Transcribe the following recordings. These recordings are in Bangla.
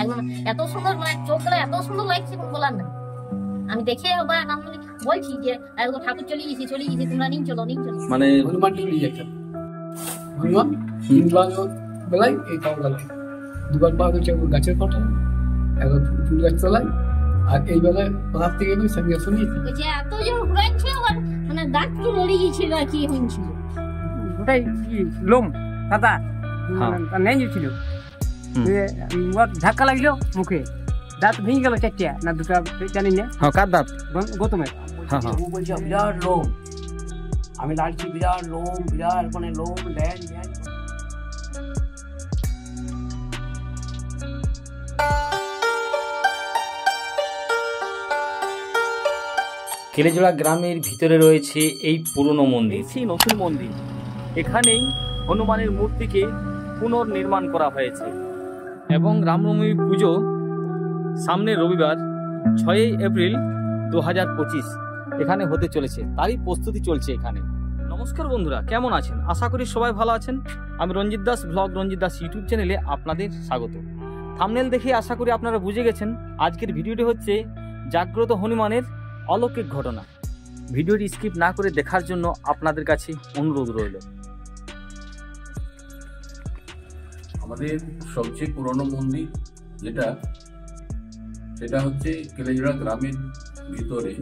একদম এত সুন্দর, মানে চোখগুলো এত সুন্দর লাগছে বলার না। আমি দেখে বলছি যে ঠাকুর চলে গেছি তোমরা নিয়ে চলো। মানে হনুমান হনুমান বেলায় এই কাউলায় দুবার পা হচ্ছে গাছের ফটো, এখন ফুল গাছ তলায়, আর এই বেলায় পাহাড় থেকে সঙ্গে শুনি এত যে ঘুরাচ্ছে আবার মানে দাঁতগুলো লড়ে গিয়েছিল আর কি হয়েছিল, ওটাই কি লোম দাদা নেই ছিল, ধাক্কা লাগলো মুখে, দাঁত ভেঙে গেল চারটিয়া না দুটা জানি না। কার দাঁত? গৌতমের। ও বলছে বিরাট লোম, আমি লাড়ছি বিরাট লোম, বিরাট মানে লোম ল্যান। কেলেজোড়া গ্রামের ভিতরে রয়েছে এই পুরনো মন্দির, সেই নতুন মন্দির। এখানেই হনুমানের মূর্তিকে পুনর্নির্মাণ করা হয়েছে এবং রামনবমী পুজো সামনের রবিবার 6 এপ্রিল 2025 এখানে হতে চলেছে, তারই প্রস্তুতি চলছে এখানে। নমস্কার বন্ধুরা, কেমন আছেন? আশা করি সবাই ভালো আছেন। আমি রঞ্জিত দাস ব্লগ, রঞ্জিত দাস ইউটিউব চ্যানেলে আপনাদের স্বাগত। থাম্বনেল দেখে আশা করি আপনারা বুঝে গেছেন আজকের ভিডিওটি হচ্ছে জাগ্রত হনুমানের অলৌকিক ঘটনা। ভিডিওটি স্কিপ না করে দেখার জন্য আপনাদের কাছে অনুরোধ রইল। আমাদের সবচেয়ে পুরনো মন্দির সেটা হচ্ছে কেলেজোড়া গ্রামের ভিতরে।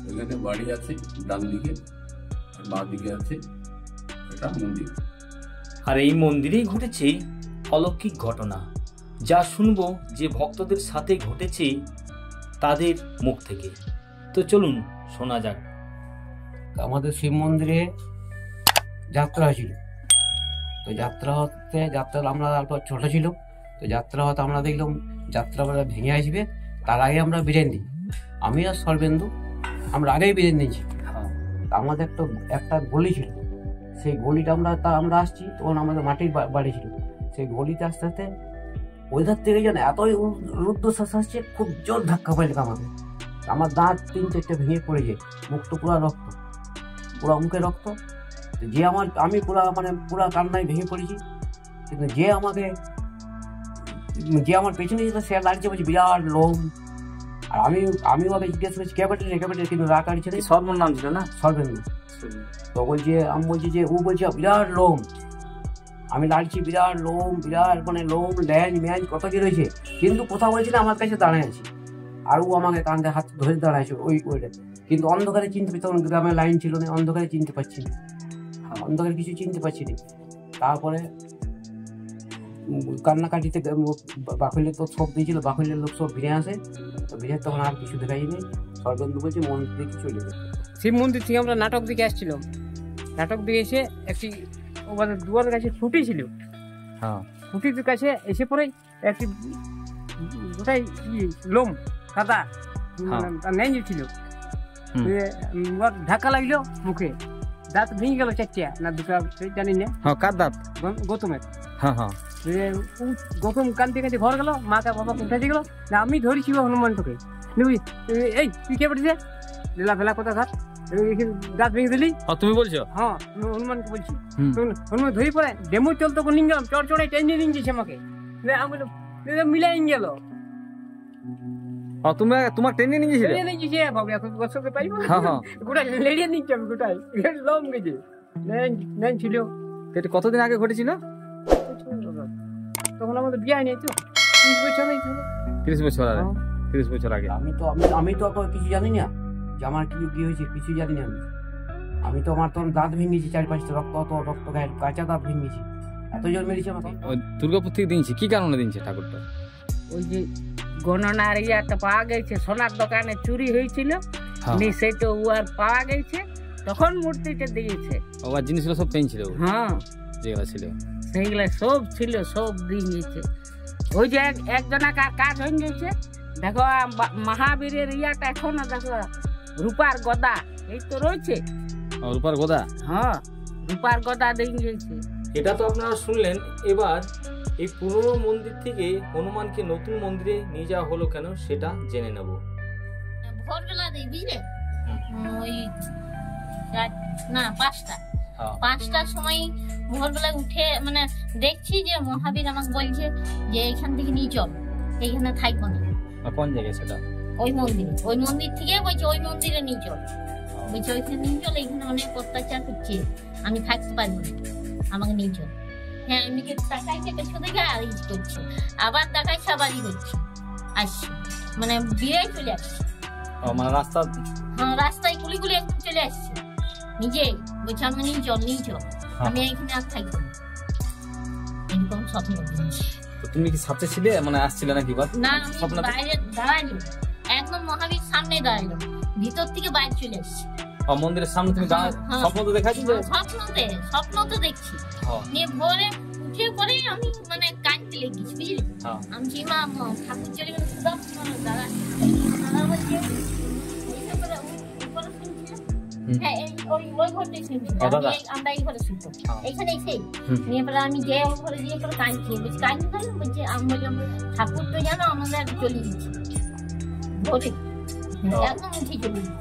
এখানে বাড়ি আছে ডান দিকে, বাঁ দিকে আছে এটা মন্দির। আর এই মন্দিরেই ঘটেছে অলৌকিক ঘটনা, যা শুনবো যে ভক্তদের সাথে ঘটেছে তাদের মুখ থেকে। তো চলুন শোনা যাক। আমাদের শিব মন্দিরে যাত্রা হয়েছিল, তো যাত্রা আমরা অল্প ছোট ছিল, তো যাত্রা হতে আমরা দেখলাম যাত্রা ভেঙে আসবে, তার আগে আমরা বিরিয়ানি দিই। আমি আর সর্বেন্দু আমরা আগেই বিরিয়ানি দিয়েছি। আমাদের একটা গলি ছিল, সেই গলিটা আমরা আসছি তখন আমাদের মাটির বাড়ি ছিল। সেই গলিতে আস্তে আস্তে ওইধার থেকে যেন এতই রুদ্রশ্বাস আসছে, খুব জোর ধাক্কা পাইল আমাদের। আমার দাঁত 3-4টে ভেঙে পড়ে যায়, মুখটা পুরো রক্ত, পুরো মুখে রক্ত। যে আমি পুরা কান্নায় ভেঙে পড়েছি। কিন্তু যে আমার পেছনে যেত সে লাগছে বলছে বিরাট লোম। আর আমি ওকে জিজ্ঞেস করছি ক্যাপিটাল, কিন্তু রাগ কাটছে না। সর্বর নাম ছিল না? সর্বেন্দু। তো আমি বলছি যে ও বলছে বিরাট লোম, আমি লাড়ছি বিরাট লোম, বিরাট মানে লোম ল্যাঞ্জ ম্যাঞ্জ কত কি রয়েছে, কিন্তু কোথাও বলছি না আমার কাছে দাঁড়ায় আছি। আর ও আমাকে কাঁধে হাত ধরে দাঁড়াইছে ওইটা। কিন্তু অন্ধকারে চিনতে পারছি, তখন গ্রামের লাইন ছিল না, অন্ধকারে চিনতে পারছি না, অন্ধকারে কিছু চিনতে পারছি না। তারপরে কান্নাকাটিতে বাকুলের তো সব দিয়েছিল, বাকুলের লোক সব ভিড়ে আসে, তো ভিড়ে তখন আর কিছু দেখাই নেই। সর্বেন্দু বলছে মন্দির দেখে চলে যায়। শিব মন্দির থেকে আমরা নাটক দিকে আসছিলাম, নাটক দিকে এসে একটি দুয়ারের কাছে ছুটি ছিল, ছুটির কাছে এসে পরে একটি গোটাই লোম কাদা নেই ছিল, ধাক্কা লাগলো মুখে, দাঁত ভেঙে গেল চারটিয়া না দুটা জানি না। কার দাঁত? গৌতমের। গৌতম কান্দি কান্দি ঘর গেল, মাকে বাবা উঠে গেল না, আমি ধরেছি হনুমানটাকে, এই তুই কে পড়েছে লীলা ফেলা কথা ঘাট দাঁত ভেঙে দিলি। তুমি বলছো? হ্যাঁ, হনুমানকে বলছি। হনুমান ধরি পরে ডেমো চল তখন নিয়ে গেলাম, চড়াই টেনে নিয়ে গেছে আমাকে, মিলাই গেল। তোমার ট্রেনে নিয়ে গেছিল? ট্রেনে নিয়ে গেছে বাবা, এখন বছরে পাইবো গোটাই লেড়িয়ে নিচ্ছে, আমি গোটাই লম গেছে নেন ছিল। এটা কতদিন আগে ঘটেছিল? তখন আমাদের বিয়ে হয়নি, তো 30 বছর নেই। 30 বছর আগে? 30 বছর আগে। আমি তো কিছু জানি না যে আমার কি হয়েছে, কিছু জানি না। আমি তো আমার তখন দাঁত ভেঙেছি, 4-5টা রক্ত গায়ের কাঁচা দাঁত ভেঙেছি, এত জোর মেরেছে আমাকে। দুর্গাপুর থেকে দিনছে, কি কারণে দিনছে ঠাকুরটা? ওই যে গণনার একটা পাওয়া গেছে, সোনার দোকানে চুরি হয়েছিল, সেটা উহার পাওয়া গেছে, তখন মূর্তিটা দিয়েছে। ওর জিনিসগুলো সব পেয়েছিল? হ্যাঁ, যেগুলো ছিল সেইগুলো সব ছিল, সব দিয়ে গেছে। ওই যে একজনা কাজ হয়ে গেছে, দেখো মহাবীরের ইয়াটা এখনো দেখো, রূপার গদা এই তো রয়েছে। রূপার গদা? হ্যাঁ, রূপার গদা দিয়ে গেছে। এটা তো আপনারা শুনলেন। এবার এই পুরনো মন্দির থেকে হনুমানকে নতুন মন্দিরে নিয়ে যাওয়া হলো কেন, সেটা জেনে নেব। ভোরবেলা দিই বুঝলে, ওই না 5টার সময় ভোরবেলা উঠে মানে দেখছি যে মহাবীর আমাকে বলছে যে এখান থেকে নিয়ে চল। এইখানে থাকবো না। কোন জায়গায় সেটা? ওই মন্দির থেকে বলছে ওই মন্দিরে নিয়ে চল, বলছে ওইখানে নিয়ে চল, এখানে অনেক অত্যাচার করছে, আমি থাকতে পারবো না, আমাকে নিয়ে চল। হ্যাঁ, এমনিকে তাকাইছে পেছন থেকে আর ই করছে, আবার তাকাইছে আবার ই করছে, আসছে মানে বিয়ে চলে আসছে। মানে হ্যাঁ, রাস্তায় গুলি একদম চলে আসছে নিজে, বলছে আমাকে নিয়ে চল, আমি এখানে আর থাকবো না। এরকম স্বপ্ন দেখছি। তো তুমি কি সাথে ছিলে, মানে আসছিলে নাকি? না, আমি বাইরে দাঁড়াইলো, একদম মহাবীর সামনে দাঁড়াইলো, ভিতর থেকে বাইরে চলে আসছে। মন্দিরের সামনে তুমি স্বপ্ন তো দেখাচ্ছি? স্বপ্ন তো দেখছি। নিয়ে ভোরে উঠে পরে আমি মানে কাঁদতে লেগেছি, বুঝলি? আমি মা ঠাকুর চলে গেল, দাদা বলছে হ্যাঁ ওই ঘরটাই শুনছি, আমরা এই ঘরে শুনতো, এইখানে এসে নিয়ে পরে আমি যে ওই ঘরে গিয়ে পরে কাঁদছি, বলছি কাঁদছি কেন? বলছে আমি বললাম ঠাকুর তো জানো আমাদের চলে গেছি ভোরে, একদম উঠে চলে গেছি।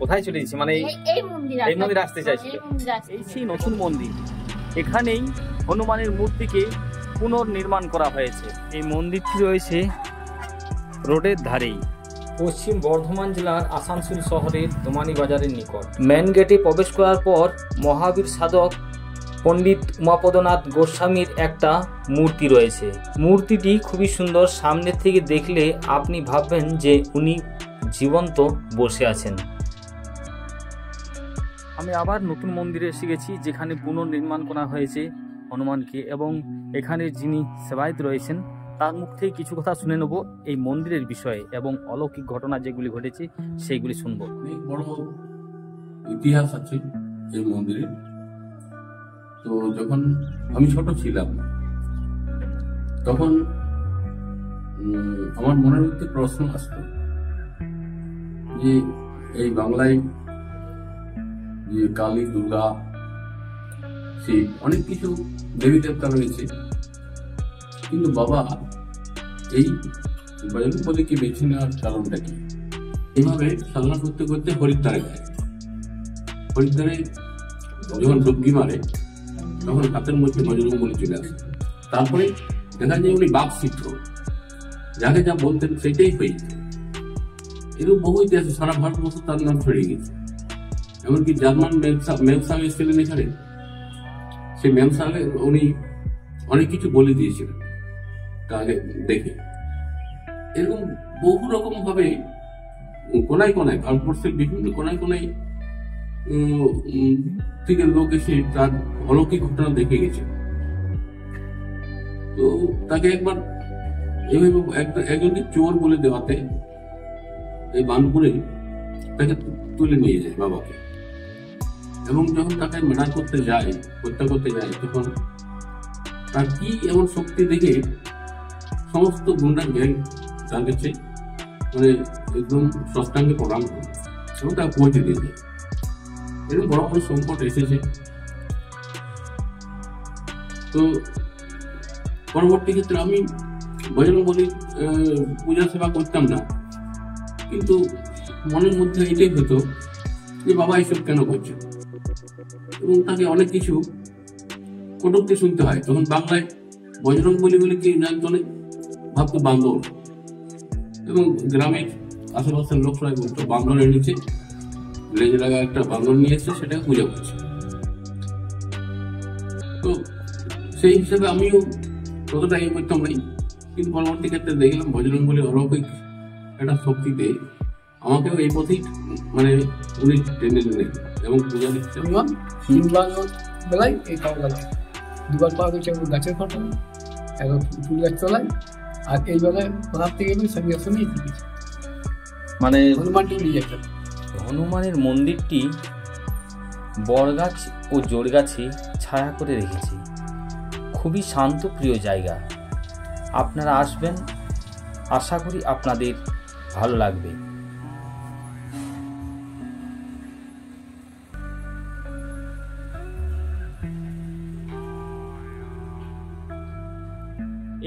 কোথায় চলে গেছি? মানে এই মন্দিরে আসতে চাইছি। এই সেই নতুন মন্দির, এখানেই হনুমানের মূর্তিকে পুনর্নির্মাণ করা হয়েছে। এই মন্দিরটি রয়েছে রোডের ধারেই, পশ্চিম বর্ধমান জেলার আসানসোল শহরের দোমানি বাজারের নিকট। মেন গেটে প্রবেশ করার পর মহাবীর সাধক পণ্ডিত উমাপদনাথ গোস্বামীর একটা মূর্তি রয়েছে। মূর্তিটি খুবই সুন্দর, সামনে থেকে দেখলে আপনি ভাববেন যে উনি জীবন্ত বসে আছেন। আমি আবার নতুন মন্দিরে এসে গেছি, যেখানে পুনর্নির্মাণ করা হয়েছে হনুমানকে, এবং এখানে যিনি সেবায়েত রয়েছেন তার মুখ থেকে কিছু কথা শুনে নেব এই মন্দিরের বিষয়ে, এবং অলৌকিক ঘটনা যেগুলি ঘটেছে সেইগুলি শুনবো। অনেক বড় ইতিহাস আছে এই মন্দিরের। তো যখন আমি ছোট ছিলাম তখন আমার মনের মধ্যে প্রশ্ন আসতো যে এই বাংলায় যে কালী, দুর্গা, শিব, অনেক কিছু দেবী দেবতা রয়েছে, কিন্তু বাবা এই বজরংবলীকে বেছে নেওয়ার কারণটা কি? এইভাবে সাধনা করতে করতে হরিদ্বারে যায়। হরিদ্বারে যখন ডুবকি মারে তখন হাতের মধ্যে বজরংবলী চলে আসে। তারপরে দেখা যায় উনি বাক সিদ্ধ, যাকে যা বলতেন সেটাই হয়েছে। এরকম বহু ইতিহাসে সারা ভারতবর্ষ তার নাম ছড়িয়ে গেছে। এমনকি জার্মান মেমসাং এসেছিলেন এখানে, সেই মেমসাংয়ে উনি অনেক কিছু বলে দিয়েছিলেন তাকে দেখে। এরকম বহু রকম ভাবে কোনায় কোনায়, ভারতবর্ষের বিভিন্ন কোনায় কোনায় থেকে লোক এসে তার অলৌকিক ঘটনা দেখে গেছে। তো তাকে একবার এভাবে একজনকে চোর বলে দেওয়াতে এই বানপুরে তাকে তুলে নিয়ে যায় বাবাকে, এবং যখন তাকে মার্ডার করতে যায়, হত্যা করতে যায়, তখন তার কি এমন শক্তি দেখে সমস্ত গুন্ডার গ্যাং তার কাছে মানে একদম ষষ্ঠাঙ্গে প্রণাম করে এবং তাকে পৌঁছে দিয়ে যায়। এরকম বড় বড় সংকট এসেছে। তো পরবর্তী ক্ষেত্রে আমি বজরংবলীর পূজা সেবা করতাম না, কিন্তু মনের মধ্যে এটাই হতো যে বাবা এইসব কেন করছে, এবং তাকে অনেক কিছু কটূক্তি শুনতে হয়। তখন বাংলায় বজরংবলী বলে কি না চলে, ভাবতো বান্দর, এবং গ্রামের আশেপাশের লোক সবাই বলতো বান্দর এনেছে, লেজ লাগা একটা বান্দর নিয়ে এসে সেটাকে পূজা করছে। তো সেই হিসাবে আমিও ততটা ইয়ে করতাম নাই, কিন্তু পরবর্তী ক্ষেত্রে দেখলাম বজরংবলী অলৌকিক একটা শক্তিতে আমাকেও এই পথেই মানে উনি টেনে নিলেন এবং পূজা দিচ্ছে। বেলায় এই তাও বেলায় দুবার পাওয়া গেছে গাছের ফটো, এখন ফুল গাছ তলায়, আর এই বেলায় ভাব থেকে সঙ্গে সঙ্গে মানে হনুমানটি নিয়ে যেতে। হনুমানের মন্দিরটি বরগাছ ও জোড়গাছে ছায়া করে রেখেছে। খুবই শান্তপ্রিয় জায়গা, আপনারা আসবেন, আশা করি আপনাদের ভালো লাগবে।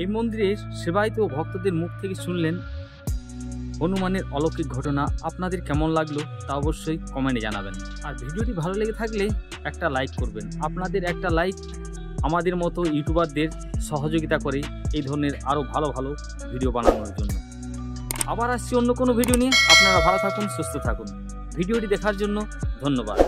এই মন্দিরের সেবায়িত ও ভক্তদের মুখ থেকে শুনলেন হনুমানের অলৌকিক ঘটনা। আপনাদের কেমন লাগলো তা অবশ্যই কমেন্টে জানাবেন, আর ভিডিওটি ভালো লেগে থাকলে একটা লাইক করবেন। আপনাদের একটা লাইক আমাদের মতো ইউটিউবারদের সহযোগিতা করে এই ধরনের আরও ভালো ভালো ভিডিও বানানোর জন্য। আবার আসছি অন্য কোনো ভিডিও নিয়ে। আপনারা ভালো থাকুন, সুস্থ থাকুন। ভিডিওটি দেখার জন্য ধন্যবাদ।